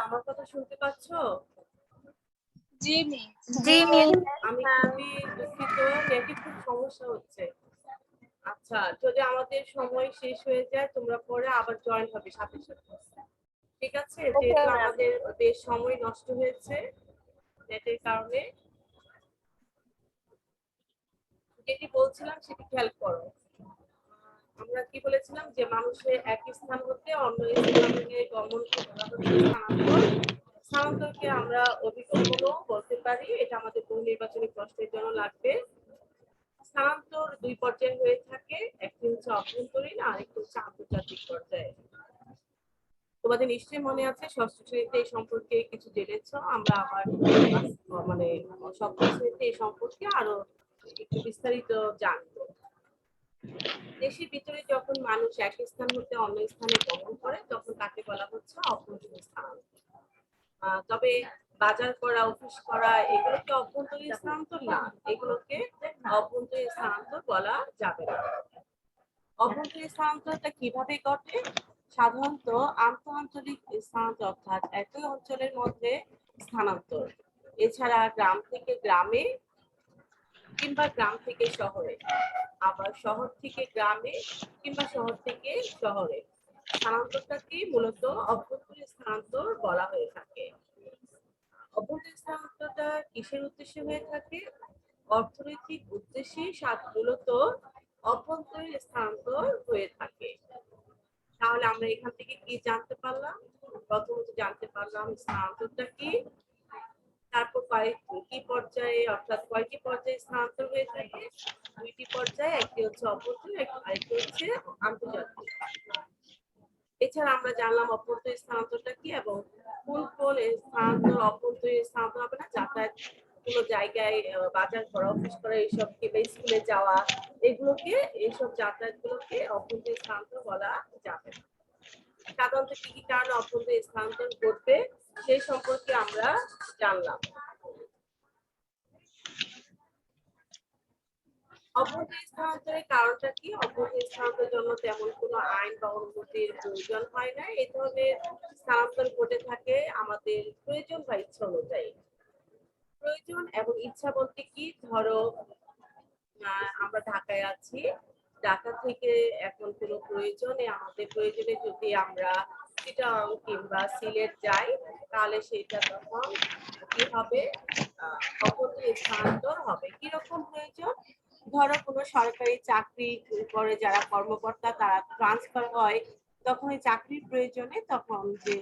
আমার কথা শুনতে পাচ্ছ? জি মিস। জি মিস। আমি খুবই দুঃখিত, নেটে খুব সমস্যা হচ্ছে। আচ্ছা, যদি আমাদের সময় শেষ হয়ে যায় তোমরা পরে আবার জয়েন হবে সাথে সাথে। ঠিক আছে? যেহেতু আমাদের বেশ সময় নষ্ট হয়েছে নেটের কারণে। যেটি বলছিলাম সেটি খেয়াল করো। আমরা কি বলেছিলাম যে মানুষের এক স্থান হতে অন্য স্থানে গমনকে বলা হচ্ছে স্থানান্তর। স্থানান্তরকে আমরা অভিগমনও বলতে পারি। এটা আমাদের বহু নির্বাচনী প্রশ্নের জন্য লাগবে। স্থানান্তর দুই পর্যায়ে হয়ে থাকে, একটি হচ্ছে অভ্যন্তরীণ আর একটি হচ্ছে আন্তর্জাতিক পর্যায়ে। তোমাদের নিশ্চয়ই মনে আছে ষষ্ঠ শ্রেণীতে এই সম্পর্কে কিছু জেনেছ। আমরা আবার মানে সপ্তম শ্রেণীতে এই সম্পর্কে আরো একটু বিস্তারিত জানবো। দেশের ভিতরে যখন মানুষ এক স্থান হতে অন্য স্থানে গমন করে তখন তাকে বলা হচ্ছে অভ্যন্তরীণ স্থানান্তর। তবে বাজার করা, অফিস করা এগুলোকে অভ্যন্তরীণ স্থানান্তর না, এগুলোকে অভ্যন্তরীণ স্থানান্তর বলা যাবে না। অভ্যন্তরীণ স্থানান্তরটা কিভাবে ঘটে? সাধারণত আন্তঃআঞ্চলিক স্থানান্তর অর্থাৎ একই অঞ্চলের মধ্যে স্থানান্তর। এছাড়া গ্রাম থেকে গ্রামে কিংবা গ্রাম থেকে শহরে, আবার শহর থেকে গ্রামে কিংবা শহর থেকে শহরে স্থানান্তরটাকে মূলত অভ্যন্তরীণ স্থানান্তর বলা হয়ে থাকে। অভ্যন্তরীণ স্থানান্তরটা কিসের উদ্দেশ্যে হয়ে থাকে? অর্থনৈতিক উদ্দেশ্যে মূলত অভ্যন্তরীণ স্থানান্তর হয়ে থাকে। তাহলে আমরা এখান থেকে কি জানতে পারলাম? প্রথমত জানতে পারলাম স্থানান্তরটা কি, তারপর কি পর্যায়ে অর্থাৎ কয়টি পর্যায়ে স্থানান্তর হয়ে থাকে? দুইটি পর্যায়ে, একটি হচ্ছে অভ্যন্তরীণ আরেকটি হচ্ছে আন্তর্জাতিক। এছাড়া আমরা জানলাম অভ্যন্তরীণ স্থানান্তরটা কি এবং কোন কোন স্থানান্তর অভ্যন্তরীণ স্থানান্তর হবে না, যাতায়াত কোনো জায়গায় বাজার করা, অফিস করা, এইসব কিংবা স্কুলে যাওয়া, এগুলোকে এইসব যাতায়াত গুলোকে অভ্যন্তরীণ স্থানান্তর বলা যাবে না। সাধারণত কি কি কারণে অভ্যন্তরীণ স্থানান্তর ঘটবে সেই সম্পর্কে আমরা জানলাম। অভ্যন্তরীণ স্থানান্তরের কারণটা কি? অভ্যন্তরীণ স্থানান্তরের জন্য তেমন কোনো আইন বা অনুমতির প্রয়োজন হয় না। এই ধরনের স্থানান্তর ঘটে থাকে আমাদের প্রয়োজন বা ইচ্ছা অনুযায়ী। প্রয়োজন এবং ইচ্ছা বলতে কি, ধরো আমরা ঢাকায় আছি, ঢাকা থেকে এখন কোনো প্রয়োজনে আমাদের প্রয়োজনে যদি আমরা চিটাগাং কিংবা সিলেট যাই তাহলে সেটা তখন কি হবে? অভ্যন্তরীণ স্থানান্তর হবে। কিরকম প্রয়োজন? ধরো কোনো সরকারি চাকরি করে যারা কর্মকর্তা তারা ট্রান্সফার হয়, তখন এই চাকরির প্রয়োজনে তখন যে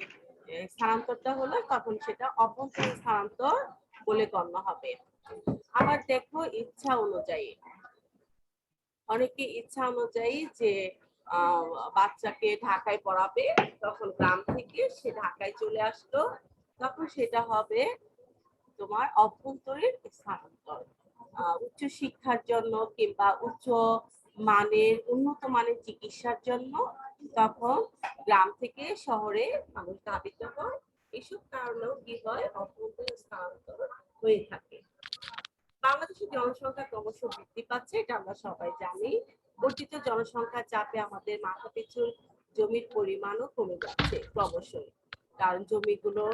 স্থানান্তরটা হলো তখন সেটা অভ্যন্তরীণ স্থানান্তর বলে গণ্য হবে। আবার দেখো ইচ্ছা অনুযায়ী, অনেকে ইচ্ছা অনুযায়ী যে বাচ্চাকে ঢাকায় পড়াবে, তখন গ্রাম থেকে সে ঢাকায় চলে আসলো, তখন সেটা হবে তোমার অভ্যন্তরীণ স্থানান্তর। উচ্চ শিক্ষার জন্য কিংবা উন্নত মানের চিকিৎসার জন্য তখন গ্রাম থেকে শহরে মানুষ ধাবিত হয়। এসব কারণেও কি হয়? অভ্যন্তরীণ স্থানান্তর হয়ে থাকে। বাংলাদেশের জনসংখ্যা ক্রমশ বৃদ্ধি পাচ্ছে, এটা আমরা সবাই জানি। বর্ধিত জনসংখ্যার চাপে আমাদের মাথাপিছু জমির পরিমাণও কমে যাচ্ছে ক্রমশই। কারণ জমিগুলো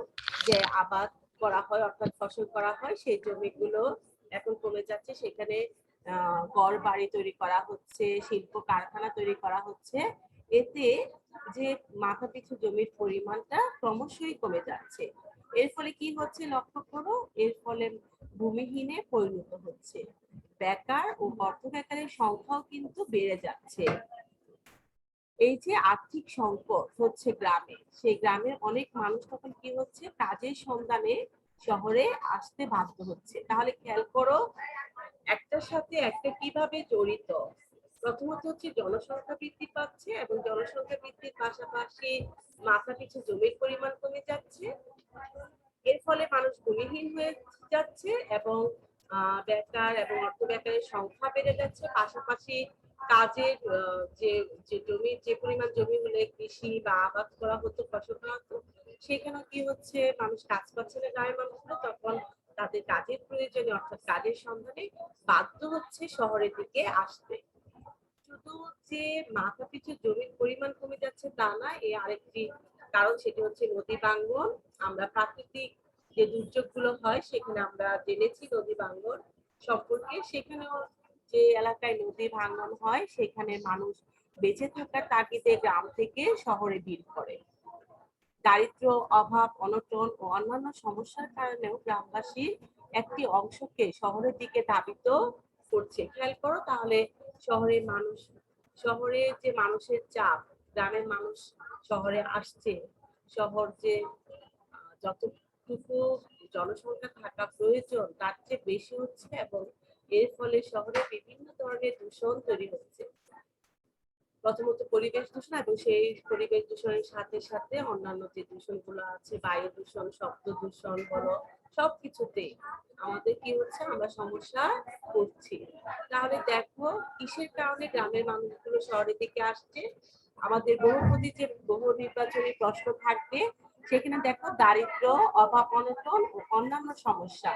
যে আবাদ করা হয় অর্থাৎ ফসল করা হয় সেই জমিগুলো এখন কমে যাচ্ছে, সেখানে ঘর বাড়ি তৈরি করা হচ্ছে, শিল্প কারখানা তৈরি করা হচ্ছে। এতে যে মাথাপিছু জমির পরিমাণটা ক্রমশই কমে যাচ্ছে। এর ফলে কি হচ্ছে লক্ষ্য করো, এর ফলে ভূমিহীনে পরিণত হচ্ছে, বেকার ও অর্থ বেকারের সংখ্যাও কিন্তু বেড়ে যাচ্ছে। এই যে আর্থিক সংকট হচ্ছে গ্রামে, সেই গ্রামের অনেক মানুষ তখন কি হচ্ছে? কাজের সন্ধানে শহরে আসতে বাধ্য হচ্ছে। তাহলে খেয়াল করো একটার সাথে একটা কিভাবে জড়িত। প্রথমত হচ্ছে জনসংখ্যা বৃদ্ধি পাচ্ছে এবং জনসংখ্যা বৃদ্ধির পাশাপাশি মাথাপিছু জমির পরিমাণ কমে যাচ্ছে। এর ফলে মানুষ ভূমিহীন হয়ে যাচ্ছে এবং বেকার এবং অর্থ বেকারের সংখ্যা বেড়ে যাচ্ছে। পাশাপাশি কাজের যে জমির যে পরিমাণ জমি হলে কৃষি বা আবাদ করা হতো, ফসল করা হতো, সেখানে কি হচ্ছে? মানুষ কাজ পাচ্ছে না, গ্রামের মানুষগুলো তখন তাদের কাজের প্রয়োজনে অর্থাৎ কাজের সন্ধানে বাধ্য হচ্ছে শহরের দিকে আসতে। শুধু যে মাথাপিছু জমির পরিমাণ কমে যাচ্ছে তা না, এই আরেকটি কারণ সেটি হচ্ছে নদী ভাঙ্গন। আমরা প্রাকৃতিক যে দুর্যোগগুলো হয় সেখানে আমরা জেনেছি নদী ভাঙ্গন সম্পর্কে। সেখানেও যে এলাকায় নদী ভাঙ্গন হয় সেখানে মানুষ বেঁচে থাকার তাগিদে গ্রাম থেকে শহরে ভিড় করে। দারিদ্র্য, অভাব, অনটন ও অন্যান্য সমস্যার কারণেও গ্রামবাসীর একটি অংশকে শহরের দিকে ধাবিত করছে। খেয়াল করো তাহলে শহরের মানুষ, শহরে যে মানুষের চাপ, গ্রামের মানুষ শহরে আসছে, শহর যে যতটুকু জনসংখ্যা থাকা প্রয়োজন তার চেয়ে বেশি হচ্ছে এবং এর ফলে শহরে বিভিন্ন ধরনের দূষণ তৈরি হচ্ছে। প্রথমত পরিবেশ দূষণ এবং সেই পরিবেশ দূষণের সাথে সাথে অন্যান্য যে দূষণগুলো আছে, বায়ু দূষণ, শব্দ দূষণ বলো, সবকিছুতেই আমাদের কি হচ্ছে, আমরা সমস্যা করছি। তাহলে দেখো কিসের কারণে গ্রামের মানুষগুলো শহরের দিকে আসছে। আমাদের বহুপতি যে বহু নির্বাচনী প্রশ্ন থাকবে সেখানে দেখো দারিদ্র্য, অভাব অনটন ও অন্যান্য সমস্যা,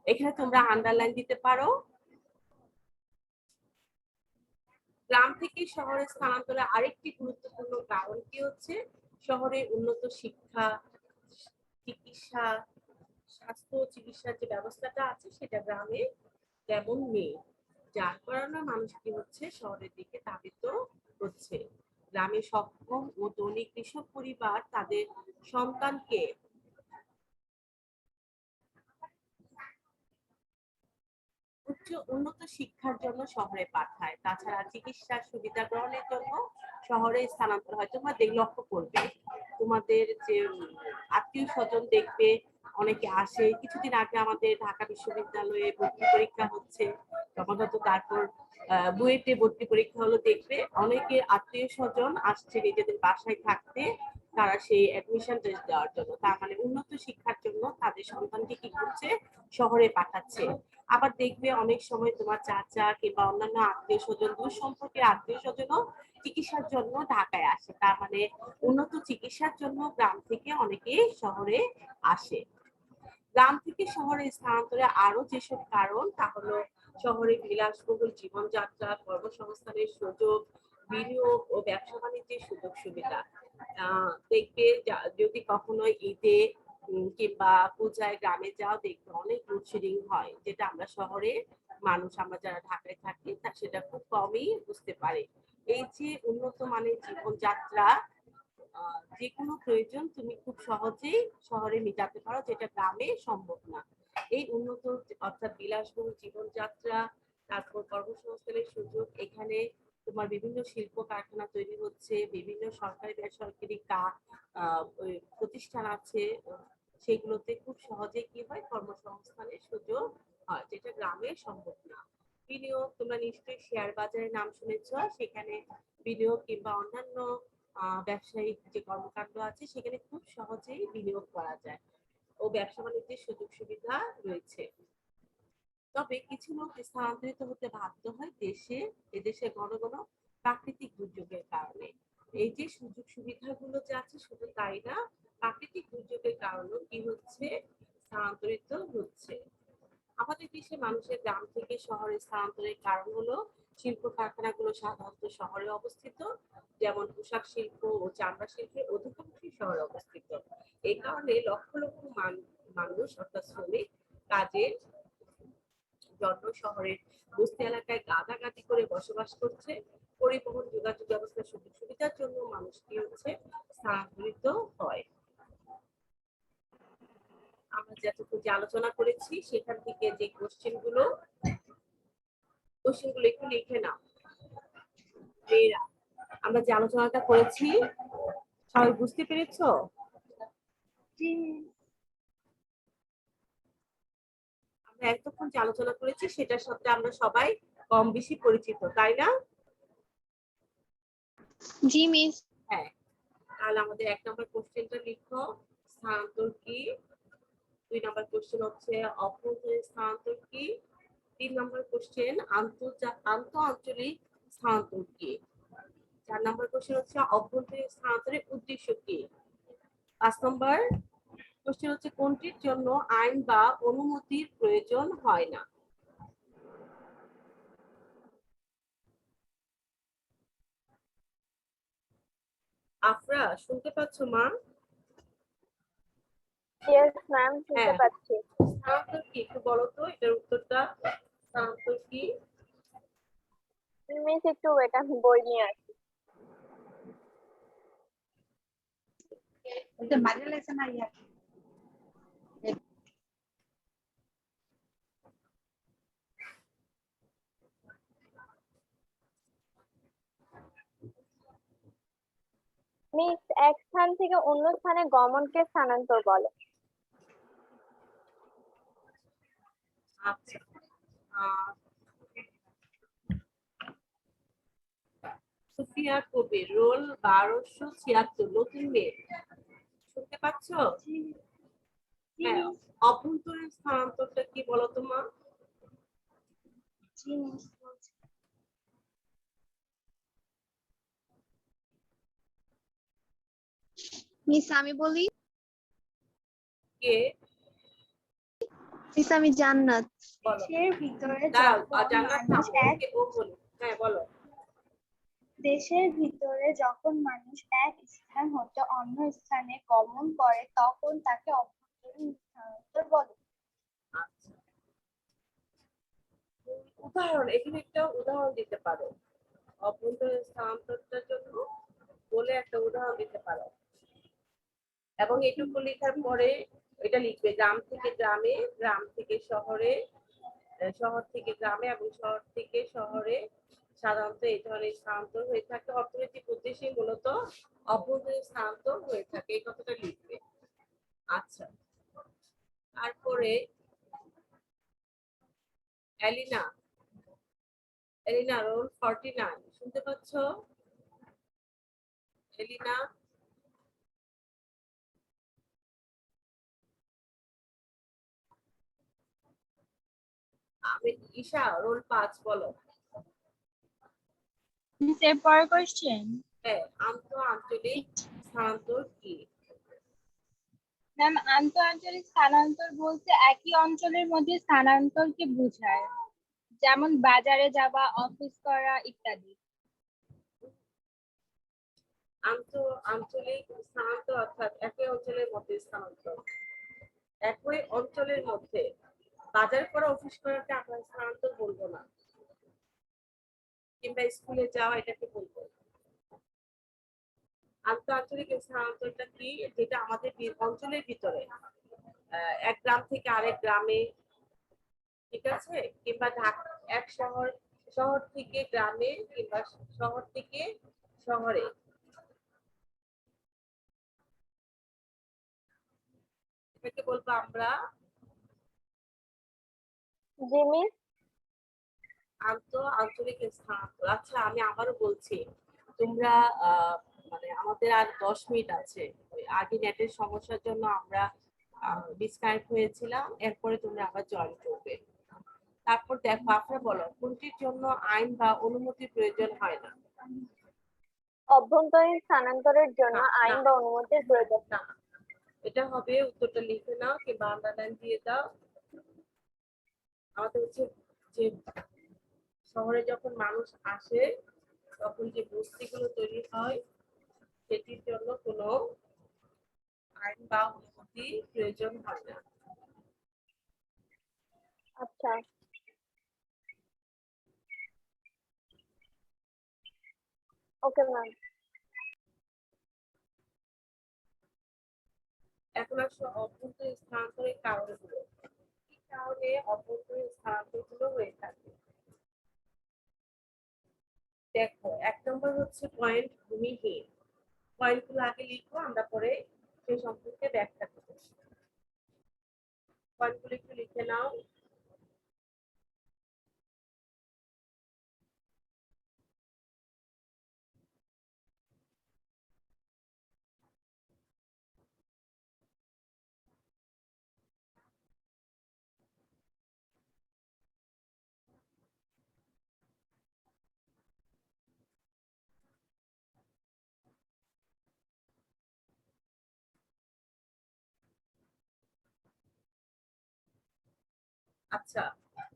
এখানে তোমরা আন্ডারলাইন দিতে পারো। গ্রাম থেকে শহরে স্থানান্তরের আরেকটি গুরুত্বপূর্ণ কারণ কি হচ্ছে, শহরে উন্নত শিক্ষা, চিকিৎসা, স্বাস্থ্য চিকিৎসার যে ব্যবস্থাটা আছে সেটা গ্রামে তেমন নেই, যার কারণে মানুষ কি হচ্ছে শহরের দিকে ধাবিত হচ্ছে। গ্রামে সক্ষম ও ধনী কৃষক পরিবার তাদের সন্তানকে উন্নত শিক্ষার জন্য শহরে পাঠায়। তাছাড়া চিকিৎসার সুবিধা গ্রহণের জন্য শহরে স্থানান্তর হয়। তোমরা লক্ষ্য করবে তোমাদের যে আত্মীয় স্বজন দেখবে অনেকে আসে। কিছুদিন আগে আমাদের ঢাকা বিশ্ববিদ্যালয়ে ভর্তি পরীক্ষা হচ্ছে, তখন হয়তো তারপর বুয়েটে ভর্তি পরীক্ষা হলো, দেখবে অনেকে আত্মীয় স্বজন আসছে নিজেদের বাসায় থাকতে, তারা সেই অ্যাডমিশন টেস্ট দেওয়ার জন্য। তার মানে উন্নত শিক্ষার জন্য তাদের সন্তানকে কি করছে, শহরে পাঠাচ্ছে। আবার দেখবে অনেক সময় তোমার চাচা কিংবা অন্যান্য আত্মীয় স্বজন, দূর সম্পর্কের আত্মীয় স্বজনও চিকিৎসার জন্য ঢাকায় আসে। তার মানে উন্নত চিকিৎসার জন্য গ্রাম থেকে অনেকেই শহরে আসে। গ্রাম থেকে শহরে স্থানান্তরে আরো যেসব কারণ, তা হলো শহরে বিলাসবহুল জীবনযাত্রা, কর্মসংস্থানের সুযোগ, বিনিয়োগ ও ব্যবসা বাণিজ্যের সুযোগ সুবিধা। দেখবে যদি কখনো ঈদে কিংবা পূজায় গ্রামে যাও, দেখবে অনেক লোডশেডিং হয়, যেটা আমরা শহরে মানুষ, আমরা যারা ঢাকায় থাকি তা সেটা খুব কমই বুঝতে পারে। এই যে উন্নত মানের জীবনযাত্রা, যে কোনো প্রয়োজন তুমি খুব সহজেই শহরে মেটাতে পারো, যেটা গ্রামে সম্ভব না। এই উন্নত অর্থাৎ বিলাসবহুল জীবনযাত্রা, তারপর কর্মসংস্থানের সুযোগ, এখানে তোমার বিভিন্ন শিল্প কারখানা তৈরি হচ্ছে, বিভিন্ন সরকারি বেসরকারি প্রতিষ্ঠান আছে, সেগুলোতে খুব সহজে কি হয়, কর্মসংস্থানের সুযোগ হয়, যেটা গ্রামে সম্ভব না। বিনিয়োগ, তোমরা নিশ্চয়ই শেয়ার বাজারের নাম শুনেছ, সেখানে বিনিয়োগ কিংবা অন্যান্য ব্যবসায়িক যে কর্মকাণ্ড আছে সেখানে খুব সহজেই বিনিয়োগ করা যায় ও ব্যবসা বাণিজ্যের সুযোগ সুবিধা রয়েছে। তবে কিছু লোক স্থানান্তরিত হতে বাধ্য হয় এদেশে ঘন ঘন প্রাকৃতিক দুর্যোগের কারণে। এই যে সুযোগ সুবিধাগুলো যে আছে শুধু তাই না, প্রাকৃতিক দুর্যোগের কারণেও কি হচ্ছে, স্থানান্তরিত হচ্ছে। আমাদের দেশে মানুষের গ্রাম থেকে শহরে স্থানান্তরের কারণ হলো শিল্প কারখানাগুলো সাধারণত শহরে অবস্থিত, যেমন পোশাক শিল্প ও চামড়া শিল্পের অধিকাংশই শহরে অবস্থিত। এই কারণে লক্ষ লক্ষ মানুষ অর্থাৎ শ্রমিক কাজের জন্য শহরের বস্তি এলাকায় গাদাগাদি করে বসবাস করছে। পরিবহন যোগাযোগ ব্যবস্থার সুযোগ সুবিধার জন্য মানুষ কি হচ্ছে, স্থানান্তরিত হয়। আমরা যতটুকু যে আলোচনা করেছি সেখান থেকে যে কোশ্চেনগুলো একটু লিখে নাও মেয়েরা। আমরা যে আলোচনাটা করেছি সবাই বুঝতে পেরেছো? আমরা এতক্ষণ যে আলোচনা করেছি সেটার সাথে আমরা সবাই কম বেশি পরিচিত, তাই না? জি মিস। হ্যাঁ, তাহলে আমাদের 1 নম্বর কোশ্চেনটা লিখো, স্থানান্তর কি। 2 নম্বর কোশ্চেন হচ্ছে অভ্যন্তরীণ স্থানান্তর কি। 3 নম্বর কোশ্চেন আন্তঃ আঞ্চলিক স্থানান্তর কি। 4 নম্বর কোশ্চেন হচ্ছে অভ্যন্তরীণ স্থানান্তরের উদ্দেশ্য কি। 5 নম্বর কোশ্চেন হচ্ছে কোনটির জন্য আইন বা অনুমতির প্রয়োজন হয় না। আফরা শুনতে পাচ্ছ মা? ইয়েস ম্যাম, শুনতে হ্যাঁ, পাচ্ছি। স্থানান্তর কি একটু বলো তো, এটার উত্তরটা। স্থানান্তর কি? মিস একটু ওয়েট, আমি বই নিয়ে আসি। মিস, এক স্থান থেকে অন্য স্থানে গমনকে স্থানান্তর বলে। আচ্ছা, আহ, সুফিয়া কবির, রোল 1276, নতুন মেয়ে। শুনতে পাচ্ছ? হ্যাঁ, অভ্যন্তরীণ স্থানান্তরটা কি বলো তো মা? মিস আমি বলি। কে মিস আমি জান্নাত। বলো? দেশের ভিতরে দাঁড়াও, যখন জান্নাত মানুষ থামো, এক ও বলি। হ্যাঁ বলো। দেশের ভিতরে যখন মানুষ এক স্থান হতে অন্য স্থানে গমন করে তখন তাকে অভ্যন্তরীণ স্থানান্তর বলে। আচ্ছা, উদাহরণ, এখানে একটা উদাহরণ দিতে পারো। অভ্যন্তরীণ স্থানান্তরটার জন্য বলে একটা উদাহরণ দিতে পারো, এবং এটুকু লেখার পরে এটা লিখবে গ্রাম থেকে গ্রামে, গ্রাম থেকে শহরে, শহর থেকে গ্রামে এবং শহর থেকে শহরে সাধারণত এই ধরনের স্থানান্তর হয়ে থাকে। অর্থনৈতিক উদ্দেশ্যে মূলত অভ্যন্তরীণ স্থানান্তর হয়ে থাকে, এই কথাটা লিখবে। আচ্ছা, তারপরে এলিনা, এলিনা রোল 49, শুনতে পাচ্ছ এলিনা? আমি ঈশা রোল 5 বলো। মিস এর পরের কোশ্চেন। হ্যাঁ, আন্তঃআঞ্চলিক স্থানান্তর কি? ম্যাম, আন্তঃআঞ্চলিক স্থানান্তর বলতে একই অঞ্চলের মধ্যে স্থানান্তরকে বোঝায়, যেমন বাজারে যাওয়া, অফিস করা ইত্যাদি। আন্তঃআঞ্চলিক স্থানান্তর অর্থাৎ একই অঞ্চলের মধ্যে স্থানান্তর। একই অঞ্চলের মধ্যে বাজার করা, অফিস করাকে আমরা স্থানান্তর বলবো না, কিংবা স্কুলে যাওয়া এটাকে বলবো। আন্তঃআঞ্চলিক স্থানান্তরটা কি? যেটা আমাদের অঞ্চলের ভিতরে, এক গ্রাম থেকে আরেক গ্রামে, ঠিক আছে, কিংবা এক শহর, শহর থেকে গ্রামে, কিংবা শহর থেকে শহরে, এটাকে বলবো আমরা জি মিস। আন্তঃআঞ্চলিক স্থানান্তর। আচ্ছা, আমি আবারও বলছি, তোমরা মানে আমাদের আর 10 মিনিট আছে। ওই আগে নেটের সমস্যার জন্য আমরা ডিসকানেক্ট হয়েছিলাম, এরপরে তোমরা আবার জয়েন করবে। তারপর দেখো, আপনারা বলো কোনটির জন্য আইন বা অনুমতির প্রয়োজন হয় না? অভ্যন্তরীণ স্থানান্তরের জন্য না, আইন না, বা অনুমতির প্রয়োজন। না, এটা হবে, উত্তরটা লিখে নাও কিংবা আন্ডারলাইন দিয়ে দাও। আমাদের হচ্ছে যে শহরে যখন মানুষ আসে তখন যে বস্তিগুলো তৈরি হয় সেটির জন্য কোনো আইন বা অনুমতি প্রয়োজন হয় না। আচ্ছা, ওকে ম্যাম। এখন আসলে অভ্যন্তরীণ স্থানান্তরের কারণগুলো, কি কারণে অভ্যন্তরীণ স্থানান্তরগুলো হয়ে থাকে? দেখো, 1 নম্বর হচ্ছে পয়েন্ট ভূমিহীন। পয়েন্টগুলো আগে লিখবো, আমরা পরে সেই সম্পর্কে ব্যাখ্যা করবো। পয়েন্টগুলো একটু লিখে নাও। আচ্ছা,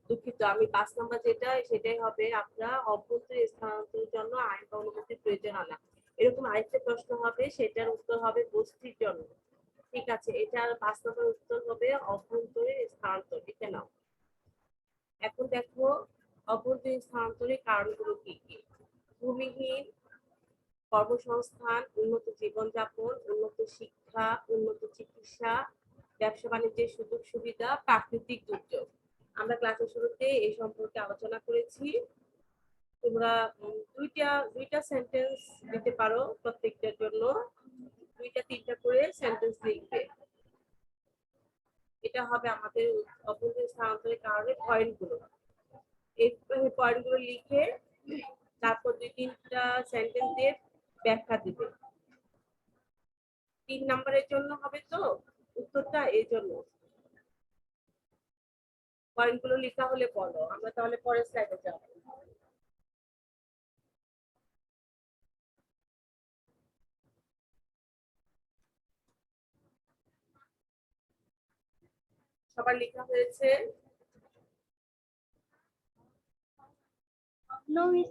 দুঃখিত, আমি 5 নম্বর যেটা সেটাই হবে, আপনার অভ্যন্তরীণ স্থানান্তরের জন্য আইন বা অনুমতির প্রয়োজন হয় না। এরকম আরেকটা প্রশ্ন হবে, সেটার উত্তর হবে বস্তির জন্য। ঠিক আছে, এটার 5 নম্বর উত্তর হবে অভ্যন্তরীণ স্থানান্তর। লিখে নাও। এখন দেখো অভ্যন্তরীণ স্থানান্তরের কারণগুলো কি কি। ভূমিহীন, কর্মসংস্থান, উন্নত জীবনযাপন, উন্নত শিক্ষা, উন্নত চিকিৎসা, ব্যবসা বাণিজ্যের সুযোগ সুবিধা, প্রাকৃতিক দুর্যোগ। আমরা ক্লাসের শুরুতে এই সম্পর্কে আলোচনা করেছি। তোমরা দুইটা সেন্টেন্স দিতে পারো, প্রত্যেকটার জন্য 2-3টা করে সেন্টেন্স লিখবে। এটা হবে আমাদের অভ্যন্তরীণ স্থানান্তরের কারণে পয়েন্টগুলো। এই পয়েন্টগুলো লিখে তারপর 2-3টা সেন্টেন্স দিয়ে ব্যাখ্যা দিবে। 3 নম্বরের জন্য হবে তো উত্তরটা, এই জন্য পয়েন্টগুলো লেখা হলে বলো, আমরা তাহলে পরের স্লাইডে যাব। সবার লেখা হয়েছে? No miss.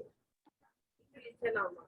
একটু লিখে নাও মা।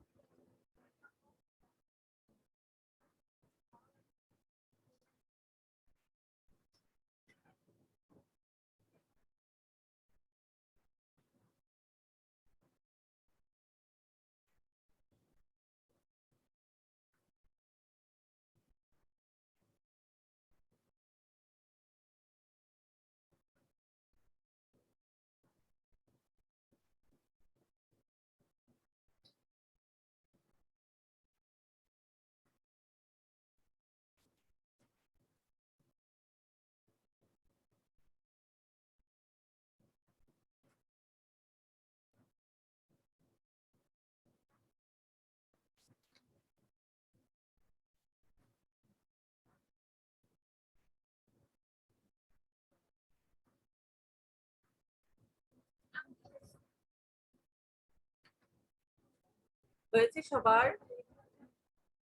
হয়েছে সবার?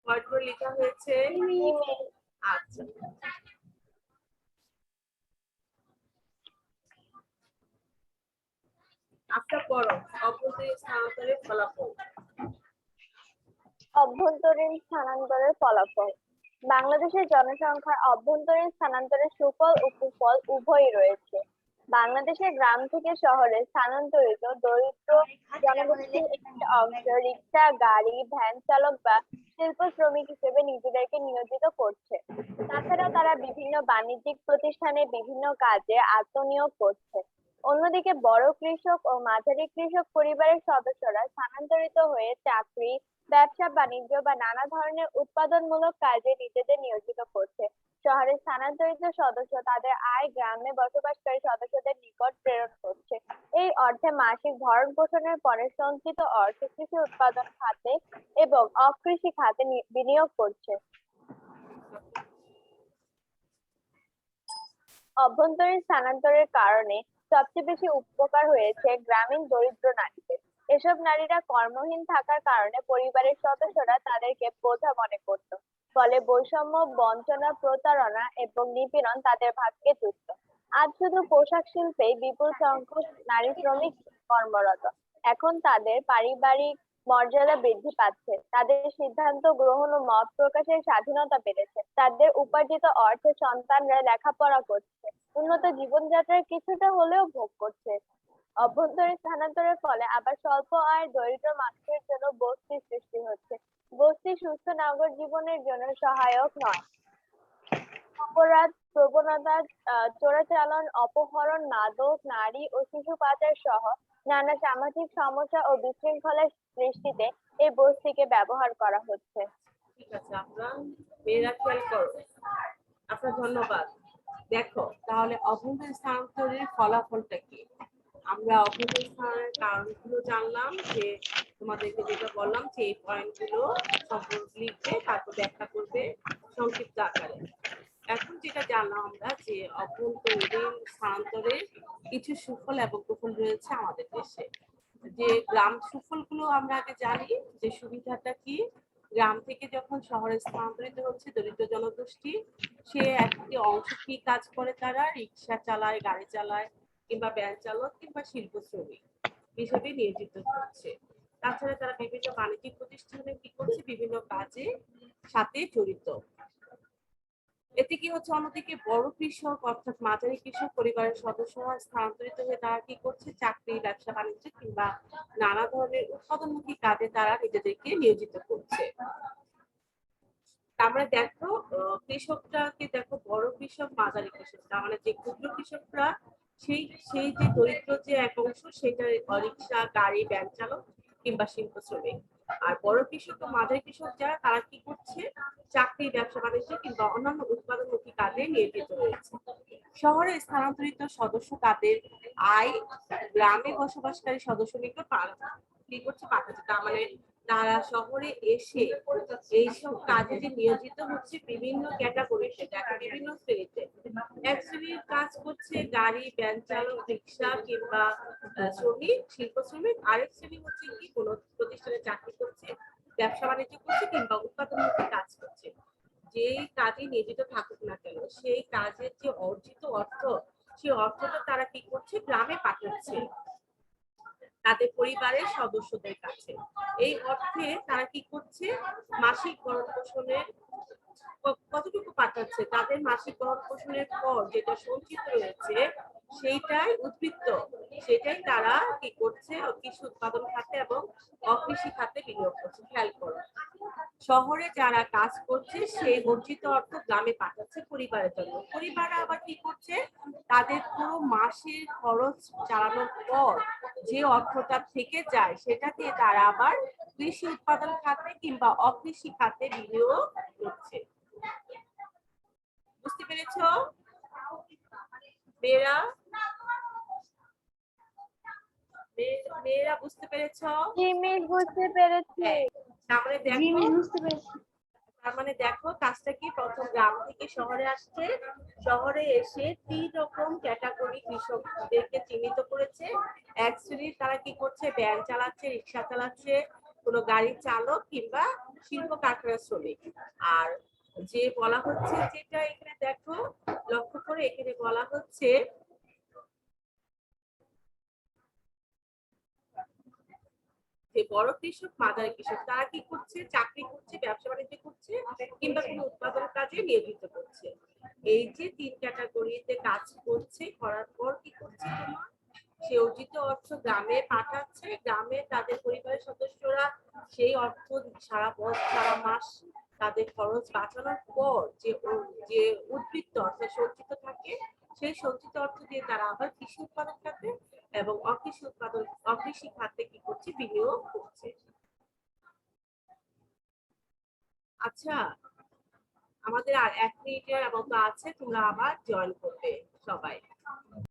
পয়েন্টগুলো লেখা হয়েছে? আচ্ছা, আচ্ছা পড়ো অভ্যন্তরীণ স্থানান্তরের ফলাফল। অভ্যন্তরীণ স্থানান্তরের ফলাফল। বাংলাদেশের জনসংখ্যার অভ্যন্তরীণ স্থানান্তরের সুফল ও কুফল উভয়ই রয়েছে। বাংলাদেশের গ্রাম থেকে শহরে স্থানান্তরিত দরিদ্র জনগোষ্ঠীর একটি অংশ রিক্সা, গাড়ি, ভ্যান চালক বা শিল্প শ্রমিক হিসেবে নিজেদেরকে নিয়োজিত করছে। তাছাড়া তারা বিভিন্ন বাণিজ্যিক প্রতিষ্ঠানে বিভিন্ন কাজে আত্মনিয়োগ করছে। অন্যদিকে বড় কৃষক ও মাঝারি কৃষক পরিবারের সদস্যরা স্থানান্তরিত হয়ে চাকরি, ব্যবসা বাণিজ্য বা নানা ধরনের উৎপাদনমূলক কাজে নিজেদের নিয়োজিত করছে। শহরে স্থানান্তরিত সদস্য তাদের আয় গ্রামে বসবাসকারী সদস্যদের নিকট প্রেরণ করছে। এই অর্থে মাসিক ভরণ পোষণের পরে সঞ্চিত অর্থ কৃষি উৎপাদন খাতে এবং অকৃষি খাতে বিনিয়োগ করছে। অভ্যন্তরীণ স্থানান্তরের কারণে সবচেয়ে বেশি উপকার হয়েছে গ্রামীণ দরিদ্র নারীদের। এসব নারীরা কর্মহীন থাকার কারণে পরিবারের সদস্যরা তাদেরকে বোঝা মনে করত। ফলে বৈষম্য, বঞ্চনা, প্রতারণা এবং নিপীড়ন তাদের ভাগ্যে জুটত। আজ শুধু পোশাক শিল্পেই বিপুল সংখ্যক নারী শ্রমিক কর্মরত। এখন তাদের পারিবারিক মর্যাদা বৃদ্ধি পাচ্ছে, তাদের সিদ্ধান্ত গ্রহণ ও মত প্রকাশের স্বাধীনতা বেড়েছে, তাদের উপার্জিত অর্থে সন্তানরা লেখাপড়া করছে, উন্নত জীবনযাত্রার কিছুটা হলেও ভোগ করছে। অভ্যন্তরীণ স্থানান্তরের ফলে আবার স্বল্প আয়ের দরিদ্র মানুষের জন্য বস্তির সৃষ্টি হচ্ছে। বস্তি সুস্থ নাগর জীবনের জন্য সহায়ক নয়। অপরাধ প্রবণতা, চোরাচালান, অপহরণ, মাদক, নারী ও শিশু পাচার সহ নানা সামাজিক সমস্যা ও বিশৃঙ্খলার সৃষ্টিতে এই বস্তিকে ব্যবহার করা হচ্ছে। ঠিক আছে, আমরা মেয়েরা খেয়াল করো। আপনার ধন্যবাদ। দেখো তাহলে অভ্যন্তরীণ স্থানান্তরের ফলাফলটা কি। আমরা অভ্যন্তরীণ স্থানের কারণগুলো জানলাম, যে তোমাদেরকে যেটা বললাম যে এই পয়েন্টগুলো সম্পর্কে লিখবে, তারপর ব্যাখ্যা করবে সংক্ষিপ্ত আকারে। এখন যেটা জানলাম আমরা যে অভ্যন্তরীণ স্থানান্তরের কিছু সুফল এবং কুফল রয়েছে আমাদের দেশে। যে গ্রাম সুফলগুলো আমরা আগে জানি, যে সুবিধাটা কি। গ্রাম থেকে যখন শহরে স্থানান্তরিত হচ্ছে দরিদ্র জনগোষ্ঠী, সে একটি অংশ কি কাজ করে, তারা রিক্সা চালায়, গাড়ি চালায়, কিংবা ভ্যান চালক কিংবা শিল্প শ্রমিক হিসেবে নিয়োজিত হচ্ছে। তাছাড়া তারা বিভিন্ন বাণিজ্যিক প্রতিষ্ঠানে কি করছে, বিভিন্ন কাজে সাথে জড়িত। এতে কি হচ্ছে, অন্যদিকে বড় কৃষক অর্থাৎ মাঝারি কৃষক পরিবারের সদস্যরা স্থানান্তরিত হয়ে তারা কি করছে, চাকরি, ব্যবসা বাণিজ্য কিংবা নানা ধরনের উৎপাদনমুখী কাজে তারা নিজেদেরকে নিয়োজিত করছে। তার মানে দেখো, কৃষকটাকে দেখো, বড় কৃষক, মাঝারি কৃষক, তার মানে যে ক্ষুদ্র কৃষকরা সেই সেই যে দরিদ্র যে এক অংশ, সেটা রিক্সা, গাড়ি, ভ্যান চালক কিংবা শিল্প শ্রমিক। আর বড় কৃষক ও মাঝারি কৃষক যারা, তারা কি করছে, চাকরি, ব্যবসা বাণিজ্য কিংবা অন্যান্য উৎপাদনমুখী কাজে নিয়োজিত রয়েছে। শহরে স্থানান্তরিত সদস্য তাদের আয় গ্রামে বসবাসকারী সদস্য নিকট কি করছে, পাঠাচ্ছে। তার মানে তারা শহরে এসে এইসব কাজে যে নিয়োজিত হচ্ছে বিভিন্ন ক্যাটাগরিতে, দেখো বিভিন্ন শ্রেণীতে। এক শ্রেণীর কাজ করছে গাড়ি, ভ্যান চালক, রিক্সা কিংবা শ্রমিক, শিল্প শ্রমিক। আরেক শ্রেণী হচ্ছে কি, কোনো প্রতিষ্ঠানে চাকরি করছে, ব্যবসা বাণিজ্য করছে কিংবা উৎপাদনমূলক কাজ করছে। যেই কাজে নিয়োজিত থাকুক না কেন, সেই কাজের যে অর্জিত অর্থ, সেই অর্থটা তারা কি করছে, গ্রামে পাঠাচ্ছে তাদের পরিবারের সদস্যদের কাছে। এই অর্থে তারা কি করছে, মাসিক ভরণ পোষণের কতটুকু পাঠাচ্ছে, তাদের মাসিক ভরণ পোষণের পর যেটা সঞ্চিত রয়েছে সেইটাই উদ্বৃত্ত, সেটাই তারা কি করছে, কৃষি উৎপাদন খাতে এবং অকৃষি খাতে বিনিয়োগ করছে। খেয়াল করো, শহরে যারা কাজ করছে সেই অর্জিত অর্থ গ্রামে পাঠাচ্ছে পরিবারের জন্য। পরিবার আবার কি করছে, তাদের পুরো মাসের খরচ চালানোর পর যে অর্থটা থেকে যায় সেটা দিয়ে তারা আবার কৃষি উৎপাদন খাতে কিংবা অকৃষি খাতে বিনিয়োগ করছে। বুঝতে পেরেছো মেয়েরা? মেয়েরা বুঝতে পেরেছো? জি মিস, বুঝতে পেরেছি। হ্যাঁ, তারপরে জি দেখো, মিস, বুঝতে পেরেছি। তার মানে দেখো কাজটা কি, প্রথম গ্রাম থেকে শহরে আসছে, শহরে এসে 3 রকম ক্যাটাগরি কৃষকদেরকে চিহ্নিত করেছে। এক শ্রেণীর তারা কি করছে, ভ্যান চালাচ্ছে, রিক্সা চালাচ্ছে, কোনো গাড়ির চালক কিংবা শিল্প কারখানার শ্রমিক। আর যে বলা হচ্ছে, যেটা এখানে দেখো লক্ষ্য করে, এখানে বলা হচ্ছে যে বড় কৃষক, মাঝারি কৃষক, তারা কি করছে, চাকরি করছে, ব্যবসা বাণিজ্য করছে কিংবা কোনো উৎপাদন কাজে নিয়োজিত করছে। এই যে 3 ক্যাটাগরিতে কাজ করছে, করার পর কি করছে, তোমার সে অর্জিত অর্থ গ্রামে পাঠাচ্ছে। গ্রামে তাদের পরিবারের সদস্যরা সেই অর্থ সারা মাস তাদের খরচ বাঁচানোর পর যে উদ্বৃত্ত অর্থাৎ সঞ্চিত থাকে, সেই সঞ্চিত অর্থ দিয়ে তারা আবার কৃষি উৎপাদন খাতে এবং অকৃষি খাতে কি করছে, বিনিয়োগ করছে। আচ্ছা, আমাদের আর 1 মিনিটের মতো আছে, তোমরা আবার জয়েন করবে সবাই।